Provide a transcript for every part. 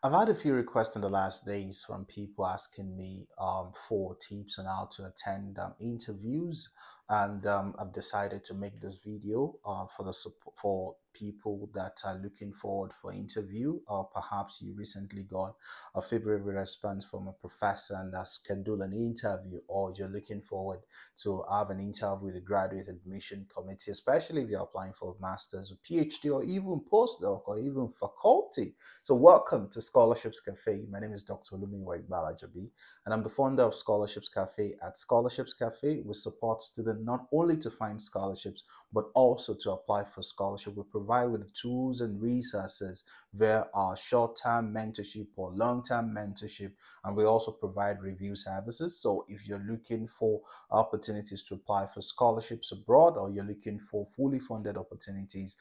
I've had a few requests in the last days from people asking me for tips on how to attend interviews, and I've decided to make this video for the support for people that are looking forward for interview, or perhaps you recently got a favorable response from a professor and has scheduled an interview, or you're looking forward to have an interview with the graduate admission committee, especially if you're applying for a master's or PhD or even postdoc or even faculty. So welcome to Scholarships Cafe. My name is Dr. Olumiwa Balajabi, and I'm the founder of Scholarships Cafe. At Scholarships Cafe, we support students not only to find scholarships, but also to apply for scholarship. We provide with the tools and resources via our short-term mentorship or long-term mentorship, and we also provide review services. So if you're looking for opportunities to apply for scholarships abroad, or you're looking for fully funded opportunities,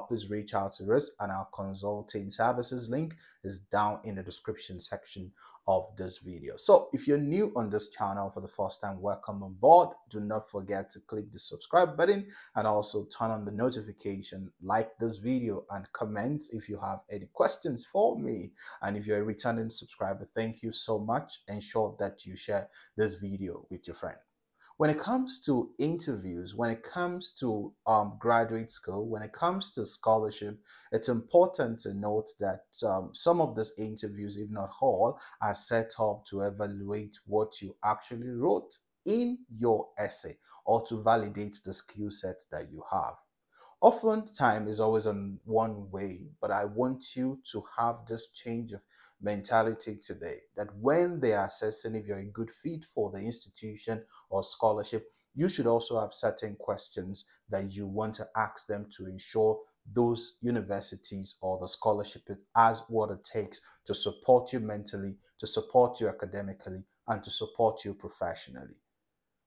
please reach out to us, and our consulting services link is down in the description section of this video. So if you're new on this channel for the first time, welcome on board. Do not forget to click the subscribe button and also turn on the notification, like this video, and comment if you have any questions for me. And if you're a returning subscriber, thank you so much. Ensure that you share this video with your friend. When it comes to interviews, when it comes to graduate school, when it comes to scholarship, it's important to note that some of these interviews, if not all, are set up to evaluate what you actually wrote in your essay, or to validate the skill set that you have. Often time is always on one way, but I want you to have this change of mentality today, that when they are assessing if you're a good fit for the institution or scholarship, you should also have certain questions that you want to ask them to ensure those universities or the scholarship has what it takes to support you mentally, to support you academically, and to support you professionally.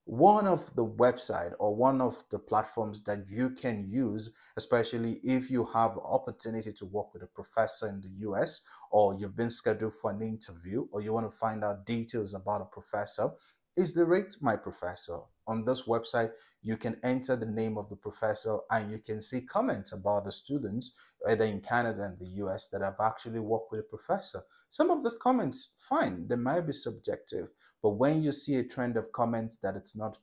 One of the website or one of the platforms that you can use, especially if you have opportunity to work with a professor in the US, or you've been scheduled for an interview, or you want to find out details about a professor, is the Rate My Professor. On this website, you can enter the name of the professor and you can see comments about the students, either in Canada and the US, that have actually worked with a professor. Some of the comments, fine, they might be subjective, but when you see a trend of comments that it's not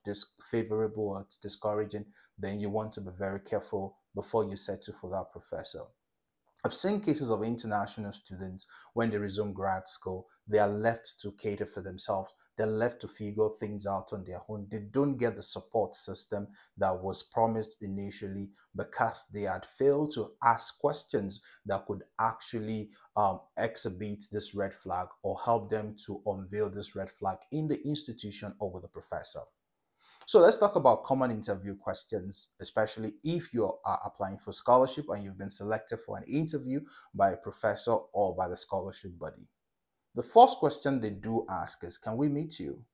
favorable or it's discouraging, then you want to be very careful before you settle for that professor. I've seen cases of international students when they resume grad school, they are left to cater for themselves. They're left to figure things out on their own. They don't get the support system that was promised initially because they had failed to ask questions that could actually exhibit this red flag or help them to unveil this red flag in the institution or with the professor. So let's talk about common interview questions, especially if you are applying for scholarship and you've been selected for an interview by a professor or by the scholarship body. The first question they do ask is, can we meet you?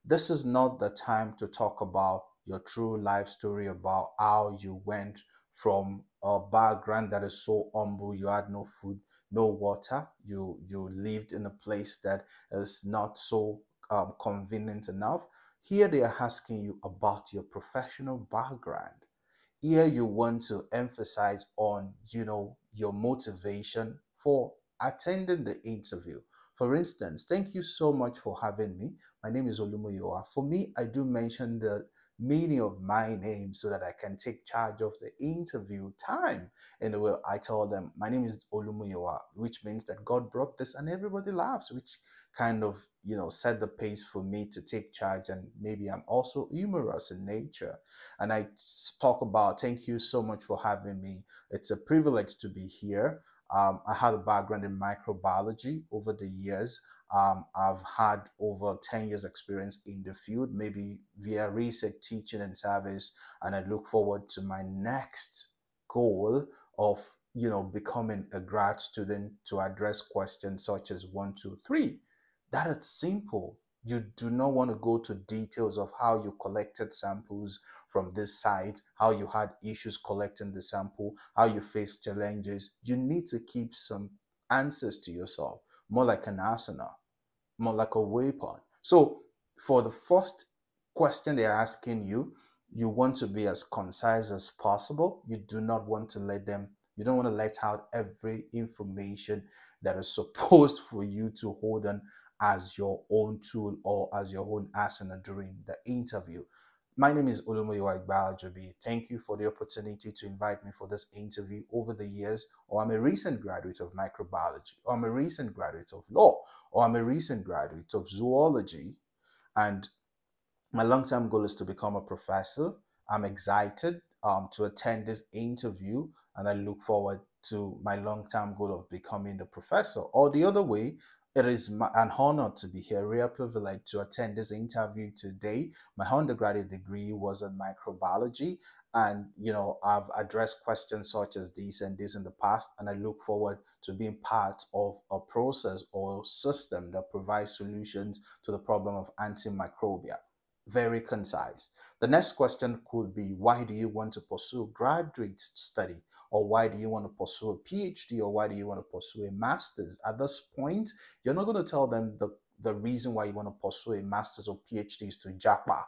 This is not the time to talk about your true life story, about how you went from a background that is so humble, you had no food, no water, you lived in a place that is not so convenient enough. Here they are asking you about your professional background. Here you want to emphasize on, your motivation for attending the interview. For instance, thank you so much for having me. My name is Olumoyoa. For me, I do mention the meaning of my name so that I can take charge of the interview time. And I tell them, my name is Olumoyoa, which means that God brought this, and everybody laughs, which kind of, set the pace for me to take charge. And maybe I'm also humorous in nature. And I talk about, thank you so much for having me. It's a privilege to be here. I had a background in microbiology over the years. I've had over 10 years experience in the field, maybe via research, teaching, and service. And I look forward to my next goal of, becoming a grad student to address questions such as 1, 2, 3. That is simple. You do not want to go to details of how you collected samples from this site, how you had issues collecting the sample, how you faced challenges. You need to keep some answers to yourself, more like an arsenal, more like a weapon. So for the first question they're asking you, you want to be as concise as possible. You do not want to let them You don't want to let out every information that is supposed for you to hold on as your own tool or as your own arsenal during the interview. My name is Olumoyo Igbajobi. Thank you for the opportunity to invite me for this interview over the years. Or I'm a recent graduate of microbiology, or I'm a recent graduate of law, or I'm a recent graduate of zoology. And my long-term goal is to become a professor. I'm excited to attend this interview, and I look forward to my long-term goal of becoming a professor. Or the other way, it is an honor to be here, real privilege to attend this interview today. My undergraduate degree was in microbiology, and I've addressed questions such as this and this in the past, and I look forward to being part of a process or system that provides solutions to the problem of antimicrobial. Very concise. The next question could be, why do you want to pursue graduate study? Or why do you want to pursue a PhD? Or why do you want to pursue a master's? At this point, you're not going to tell them the reason why you want to pursue a master's or PhD is to japa.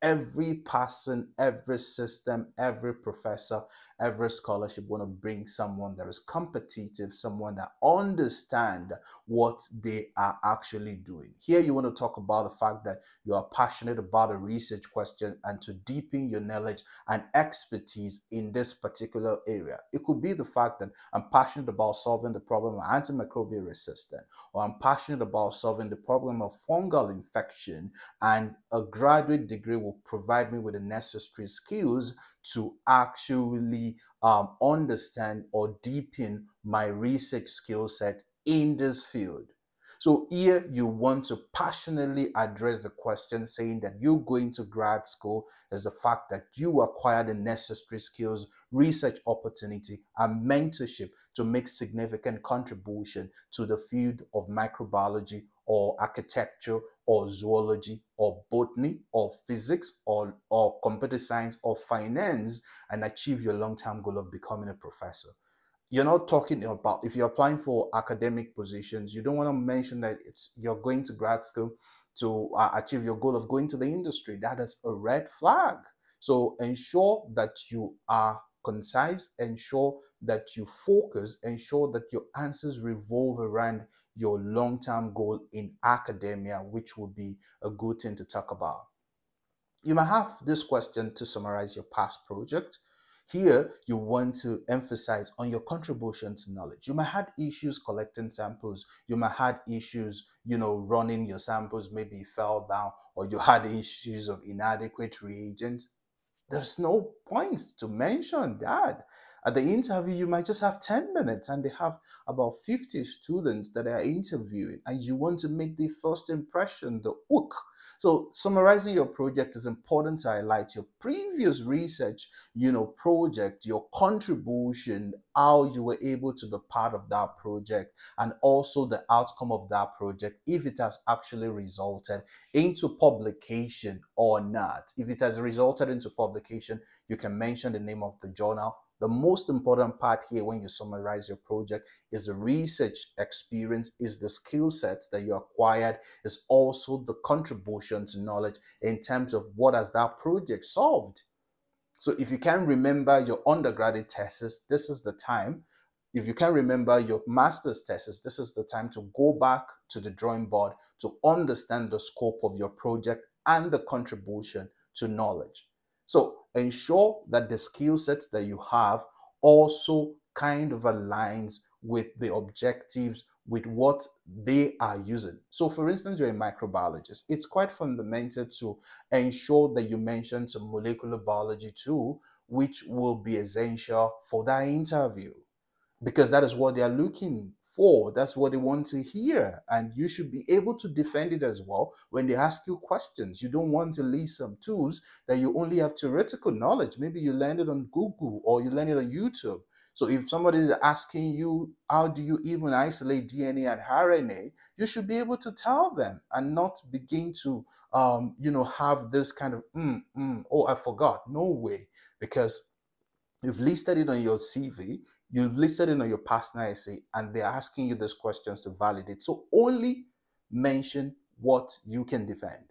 Every person, every system, every professor, every scholarship want to bring someone that is competitive, someone that understand what they are actually doing. Here you want to talk about the fact that you are passionate about a research question and to deepen your knowledge and expertise in this particular area. It could be the fact that I'm passionate about solving the problem of antimicrobial resistance, or I'm passionate about solving the problem of fungal infection, and a graduate degree will provide me with the necessary skills to actually understand or deepen my research skill set in this field. So here you want to passionately address the question, saying that you going to grad school is the fact that you acquire the necessary skills, research opportunity, and mentorship to make significant contribution to the field of microbiology or architecture or zoology or botany or physics or computer science or finance, and achieve your long-term goal of becoming a professor. You're not talking about, if you're applying for academic positions, you don't want to mention that you're going to grad school to achieve your goal of going to the industry. That is a red flag. So ensure that you are concise, ensure that you focus, ensure that your answers revolve around your long-term goal in academia, which would be a good thing to talk about. You might have this question to summarize your past project. Here, you want to emphasize on your contribution to knowledge. You might have issues collecting samples. You might have issues, running your samples, maybe you fell down, or you had issues of inadequate reagents. There's no point to mention that. At the interview, you might just have 10 minutes and they have about 50 students that are interviewing, and you want to make the first impression, the hook. So summarizing your project is important to highlight your previous research, project, your contribution, how you were able to be part of that project, and also the outcome of that project, if it has actually resulted into publication or not. If it has resulted into publication, you can mention the name of the journal. The most important part here when you summarize your project is the research experience, is the skill sets that you acquired, is also the contribution to knowledge in terms of what has that project solved. So if you can remember your undergraduate thesis, this is the time. If you can remember your master's thesis, this is the time to go back to the drawing board to understand the scope of your project and the contribution to knowledge. So ensure that the skill sets that you have also kind of aligns with the objectives, with what they are using. So for instance, you're a microbiologist. It's quite fundamental to ensure that you mention some molecular biology too, which will be essential for that interview, because that is what they are looking for. That's what they want to hear. And you should be able to defend it as well when they ask you questions. You don't want to list some tools that you only have theoretical knowledge. Maybe you learned it on Google or you learned it on YouTube. So if somebody is asking you, how do you even isolate DNA and RNA, you should be able to tell them and not begin to, have this kind of, oh, I forgot. No way. Because you've listed it on your CV, you've listed it on your personal essay, and they're asking you these questions to validate. So only mention what you can defend.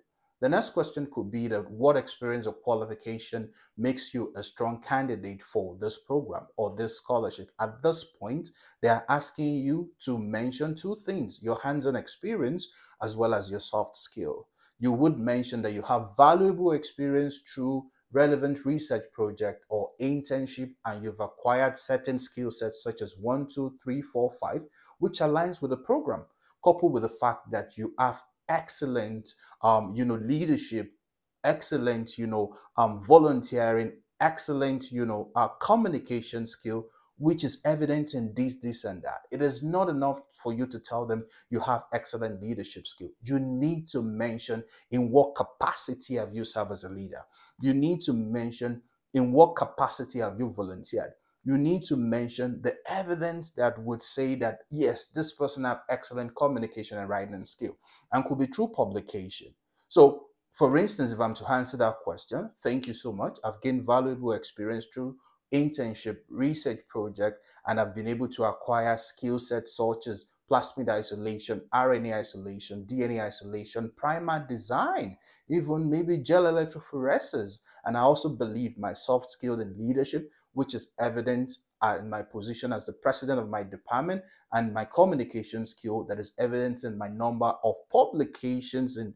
The next question could be that what experience or qualification makes you a strong candidate for this program or this scholarship. At this point, they are asking you to mention two things: your hands-on experience as well as your soft skill. You would mention that you have valuable experience through relevant research project or internship, and you've acquired certain skill sets such as 1, 2, 3, 4, 5, which aligns with the program, coupled with the fact that you have excellent leadership, excellent volunteering, excellent communication skill, which is evident in this and that. It is not enough for you to tell them you have excellent leadership skill. You need to mention in what capacity have you served as a leader. You need to mention in what capacity have you volunteered. You need to mention the evidence that would say that, yes, this person have excellent communication and writing skill, and could be through publication. So, for instance, if I'm to answer that question, thank you so much. I've gained valuable experience through internship, research project, and I've been able to acquire skill sets such as plasmid isolation, RNA isolation, DNA isolation, primer design, even maybe gel electrophoresis. And I also believe my soft skill in leadership, which is evident in my position as the president of my department, and my communication skill that is evident in my number of publications in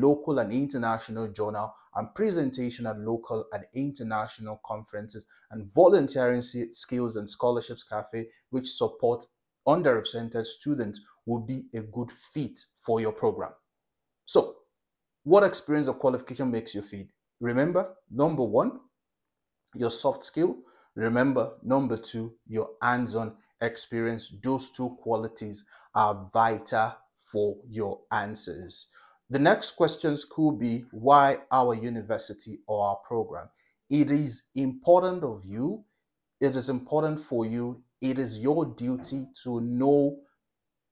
local and international journal, and presentation at local and international conferences, and volunteering skills and scholarships cafe, which support underrepresented students, will be a good fit for your program. So, what experience or qualification makes you fit? Remember, number one, your soft skill. Remember, number two, your hands-on experience. Those two qualities are vital for your answers. The next questions could be, why our university or our program? It is important of you. It is important for you. It is your duty to know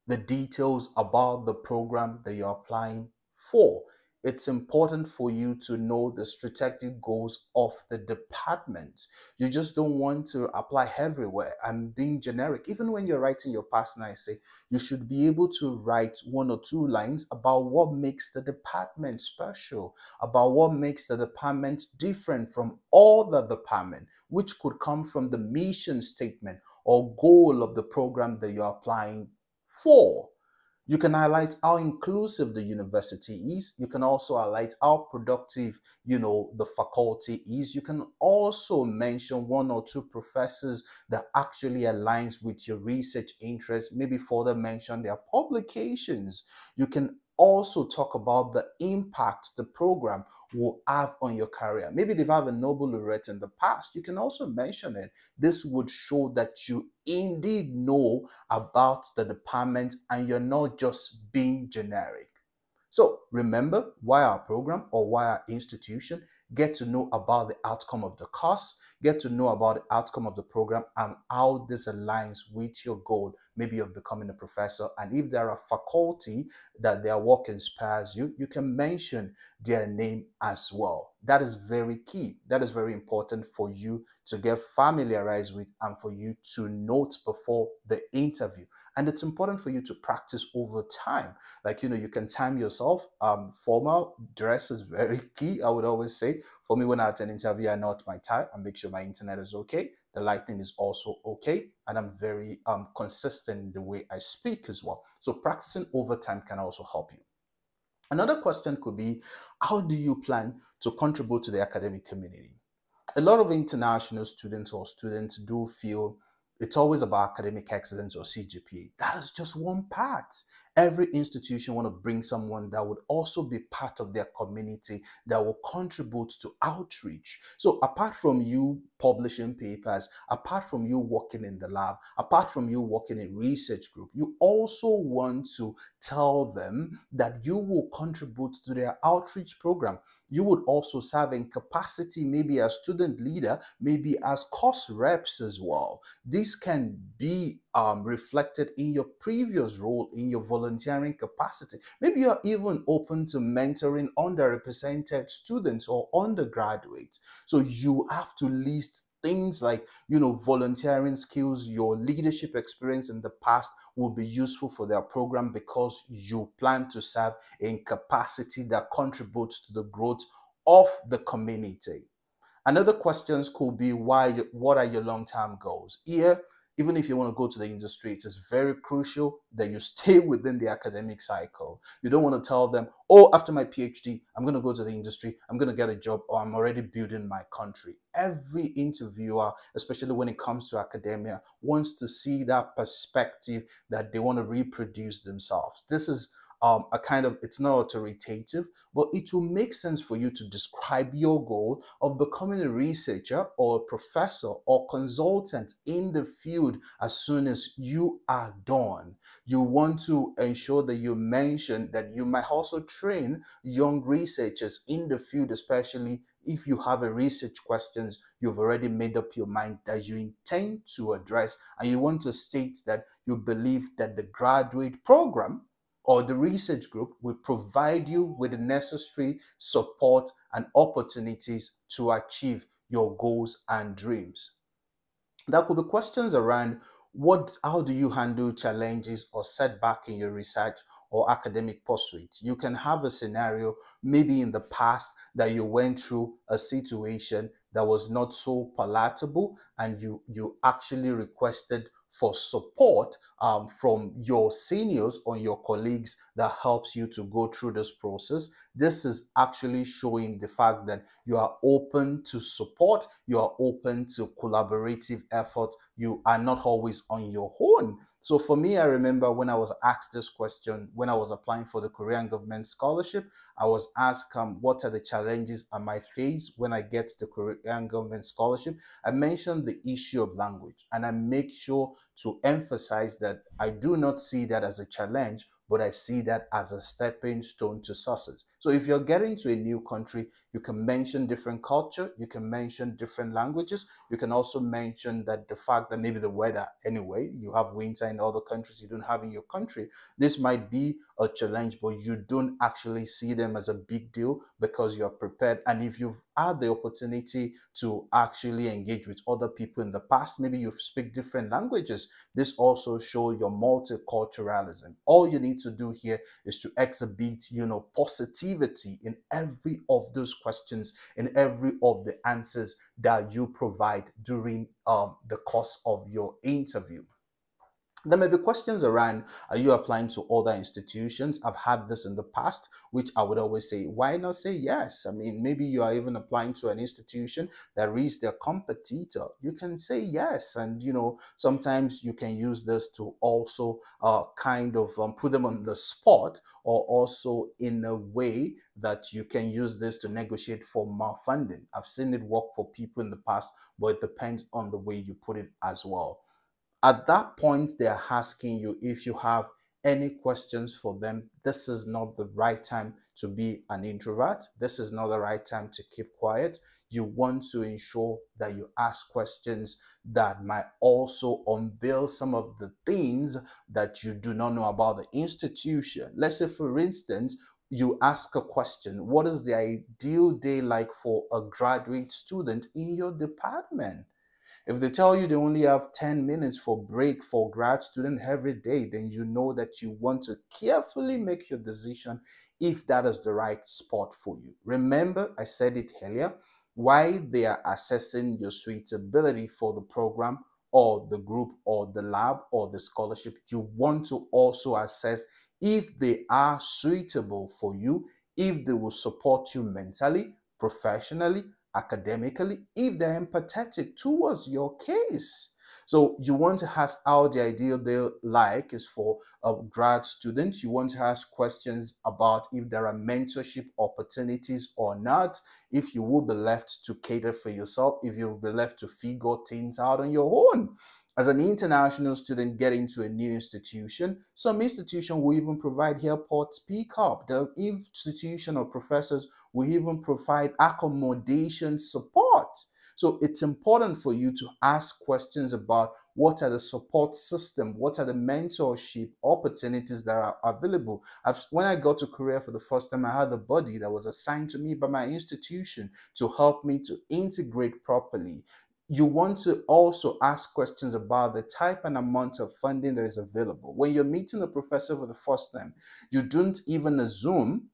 the details about the program that you're applying for. It's important for you to know the strategic goals of the department. You just don't want to apply everywhere and being generic. Even when you're writing your personal essay, you should be able to write 1 or 2 lines about what makes the department special, about what makes the department different from all the department, which could come from the mission statement or goal of the program that you're applying for. You can highlight how inclusive the university is. You can also highlight how productive, the faculty is. You can also mention 1 or 2 professors that actually aligns with your research interest, maybe further mention their publications. You can also talk about the impact the program will have on your career. Maybe they've had a Nobel laureate in the past. You can also mention it. This would show that you indeed know about the department and you're not just being generic. So remember, why our program or why our institution? Get to know about the outcome of the course, get to know about the outcome of the program and how this aligns with your goal, maybe of becoming a professor. And if there are faculty that their work inspires you, you can mention their name as well. That is very key. That is very important for you to get familiarized with and for you to note before the interview. And it's important for you to practice over time. Like, you can time yourself. Formal dress is very key, I would always say. For me, when I attend an interview, I note my tie and make sure my internet is okay. The lighting is also okay. And I'm very consistent in the way I speak as well. So practicing over time can also help you. Another question could be, how do you plan to contribute to the academic community? A lot of international students or students do feel it's always about academic excellence or CGPA. That is just one part. Every institution want to bring someone that would also be part of their community, that will contribute to outreach. So apart from you publishing papers, apart from you working in the lab, apart from you working in research group, you also want to tell them that you will contribute to their outreach program. You would also serve in capacity, maybe as student leader, maybe as course reps as well. This can be reflected in your previous role in your volunteering capacity. Maybe you're even open to mentoring underrepresented students or undergraduates. So you have to list things like, you know, volunteering skills, your leadership experience in the past will be useful for their program because you plan to serve in capacity that contributes to the growth of the community. Another questions could be what are your long-term goals? Here, even if you want to go to the industry, it is very crucial that you stay within the academic cycle. You don't want to tell them, oh, after my PhD, I'm going to go to the industry, I'm going to get a job, or I'm already building my country. Every interviewer, especially when it comes to academia, wants to see that perspective that they want to reproduce themselves. This is a kind of, it's not authoritative, but it will make sense for you to describe your goal of becoming a researcher or a professor or consultant in the field as soon as you are done. You want to ensure that you mention that you might also train young researchers in the field, especially if you have a research questions you've already made up your mind that you intend to address, and you want to state that you believe that the graduate program or the research group will provide you with the necessary support and opportunities to achieve your goals and dreams. There could be questions around how do you handle challenges or setback in your research or academic pursuit. You can have a scenario maybe in the past that you went through a situation that was not so palatable, and you actually requested for support from your seniors or your colleagues that helps you to go through this process. This is actually showing the fact that you are open to support, you are open to collaborative effort, you are not always on your own. So for me, I remember when I was asked this question, when I was applying for the Korean government scholarship, I was asked, what are the challenges I might face when I get the Korean government scholarship? I mentioned the issue of language, and I make sure to emphasize that I do not see that as a challenge, but I see that as a stepping stone to success. So if you're getting to a new country, you can mention different culture, you can mention different languages, you can also mention that the fact that maybe the weather, anyway, you have winter in other countries you don't have in your country. This might be a challenge, but you don't actually see them as a big deal because you're prepared. And if you've had the opportunity to actually engage with other people in the past, maybe you speak different languages, this also shows your multiculturalism. All you need to do here is to exhibit, positivity in every of those questions, in every of the answers that you provide during the course of your interview. There may be questions around, are you applying to other institutions? I've had this in the past, which I would always say, why not say yes? I mean, maybe you are even applying to an institution that is their competitor. You can say yes. And, sometimes you can use this to also kind of put them on the spot, or also in a way that you can use this to negotiate for more funding. I've seen it work for people in the past, but it depends on the way you put it as well. At that point, they're asking you if you have any questions for them. This is not the right time to be an introvert. This is not the right time to keep quiet. You want to ensure that you ask questions that might also unveil some of the things that you do not know about the institution. Let's say, for instance, you ask a question, what is the ideal day like for a graduate student in your department? If they tell you they only have 10 minutes for break for grad student every day, then you know that you want to carefully make your decision if that is the right spot for you. Remember, I said it earlier, why they are assessing your suitability for the program or the group or the lab or the scholarship. You want to also assess if they are suitable for you, if they will support you mentally, professionally, academically, if they're empathetic towards your case. So you want to ask how the ideal day like is for a grad student. You want to ask questions about if there are mentorship opportunities or not, if you will be left to cater for yourself, if you will be left to figure things out on your own. As an international student getting to a new institution, some institution will even provide airport pickup. The institution or professors will even provide accommodation support. So it's important for you to ask questions about what are the support system, what are the mentorship opportunities that are available. When I got to Korea for the first time, I had a buddy that was assigned to me by my institution to help me to integrate properly. you want to also ask questions about the type and amount of funding that is available. When you're meeting a professor for the first time, you don't even assume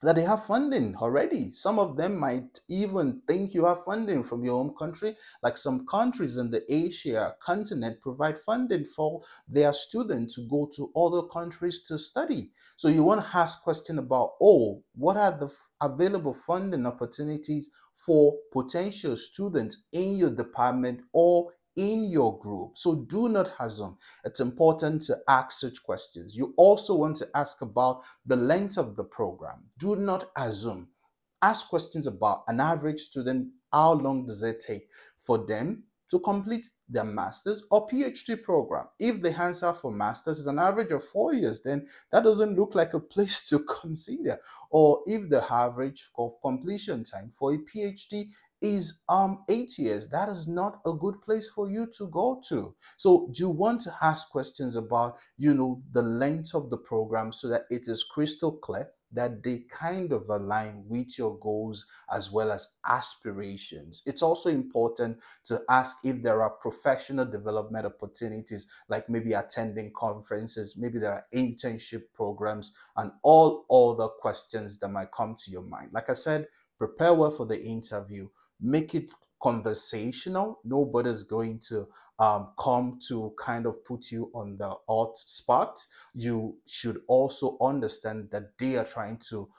that they have funding already. Some of them might even think you have funding from your home country. Like some countries in the Asia continent provide funding for their students to go to other countries to study. So you want to ask question about, oh, what are the available funding opportunities for potential students in your department or in your group? So do not assume. It's important to ask such questions. You also want to ask about the length of the program. Do not assume. Ask questions about an average student. How long does it take for them to complete their master's or PhD program? If the answer for master's is an average of 4 years, then that doesn't look like a place to consider. Or if the average of completion time for a PhD is 8 years, that is not a good place for you to go to. So you want to ask questions about, the length of the program so that it is crystal clear that they kind of align with your goals as well as aspirations. It's also important to ask if there are professional development opportunities, like maybe attending conferences, maybe there are internship programs, and all other questions that might come to your mind. Like I said, prepare well for the interview, make it conversational. Nobody's going to come to kind of put you on the hot spot. You should also understand that they are trying to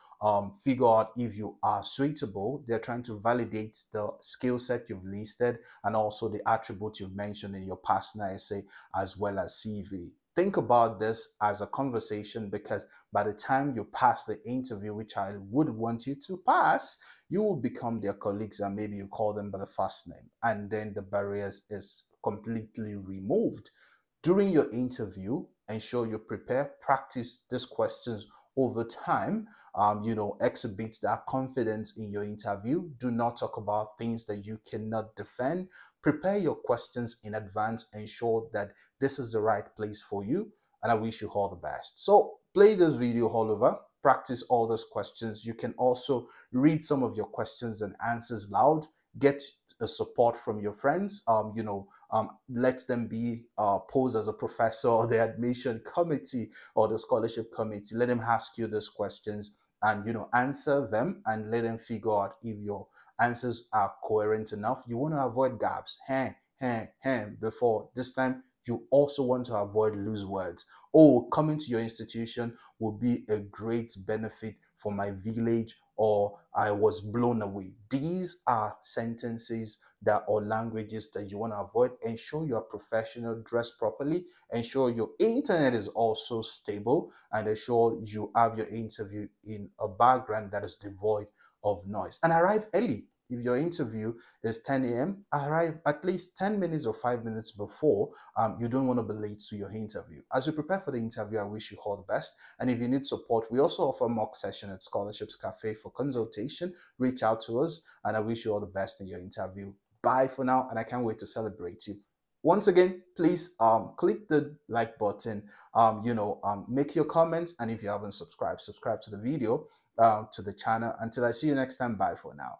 figure out if you are suitable. They're trying to validate the skill set you've listed and also the attributes you've mentioned in your personal essay as well as CV. Think about this as a conversation, because by the time you pass the interview, which I would want you to pass, you will become their colleagues and maybe you call them by the first name, and then the barriers is completely removed. During your interview, ensure you prepare, practice these questions over time. Exhibit that confidence in your interview. Do not talk about things that you cannot defend. Prepare your questions in advance. Ensure that this is the right place for you. And I wish you all the best. So play this video all over. Practice all those questions. You can also read some of your questions and answers loud. Get the support from your friends. Let them be posed as a professor or the admission committee or the scholarship committee. Let them ask you those questions and answer them, and let them figure out if your answers are coherent enough. You want to avoid gaps. Before this time, you also want to avoid loose words. Oh, coming to your institution will be a great benefit for my village, or I was blown away. These are sentences or languages that you want to avoid. Ensure you are professional, dress properly, ensure your internet is also stable, and ensure you have your interview in a background that is devoid of noise. And arrive early. If your interview is 10 a.m., arrive at least 10 minutes or 5 minutes before. You don't want to be late to your interview. As you prepare for the interview, I wish you all the best. And if you need support, we also offer mock session at Scholarships Cafe for consultation. Reach out to us, and I wish you all the best in your interview. Bye for now, and I can't wait to celebrate you. Once again, please click the like button, make your comments, and if you haven't subscribed, subscribe to the video, to the channel. Until I see you next time, bye for now.